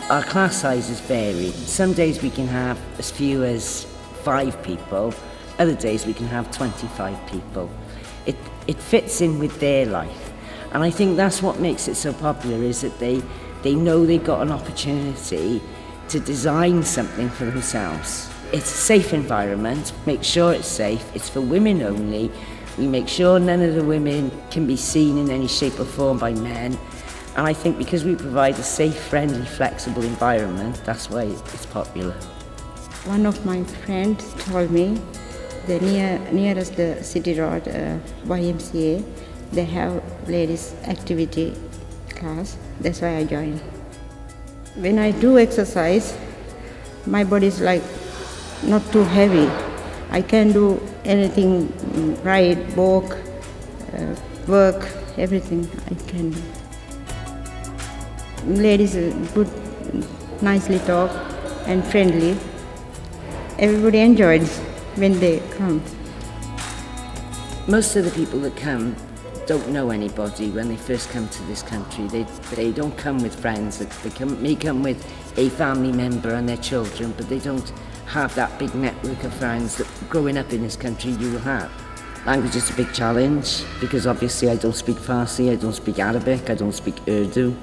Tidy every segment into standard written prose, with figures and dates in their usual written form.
Our class sizes vary. Some days we can have as few as 5 people, other days we can have 25 people. It fits in with their life. And I think that's what makes it so popular, is that they know they've got an opportunity to design something for themselves. It's a safe environment, make sure it's safe, it's for women only. We make sure none of the women can be seen in any shape or form by men. And I think because we provide a safe, friendly, flexible environment, that's why it's popular. One of my friends told me the nearest the city road, YMCA, they have ladies activity class. That's why I joined. When I do exercise, my body is like not too heavy. I can do anything, ride, walk, work, everything I can do. Ladies are good, nicely talk and friendly. Everybody enjoys when they come. Most of the people that come don't know anybody when they first come to this country. They don't come with friends. They may come with a family member and their children, but they don't have that big network of friends that growing up in this country you will have. Language is a big challenge because obviously I don't speak Farsi, I don't speak Arabic, I don't speak Urdu.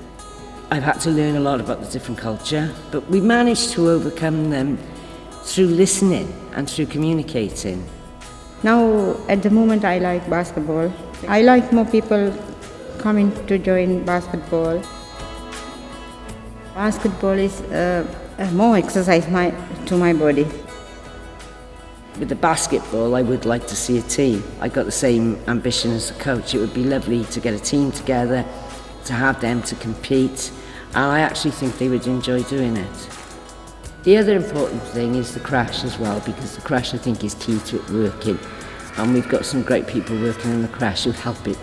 I've had to learn a lot about the different culture, but we managed to overcome them through listening and through communicating. Now, at the moment, I like basketball. I like more people coming to join basketball. Basketball is more exercise to my body. With the basketball, I would like to see a team. I've got the same ambition as a coach. It would be lovely to get a team together, to have them to compete, and I actually think they would enjoy doing it. The other important thing is the crash as well, because the crash I think is key to it working, and we've got some great people working in the crash who help it,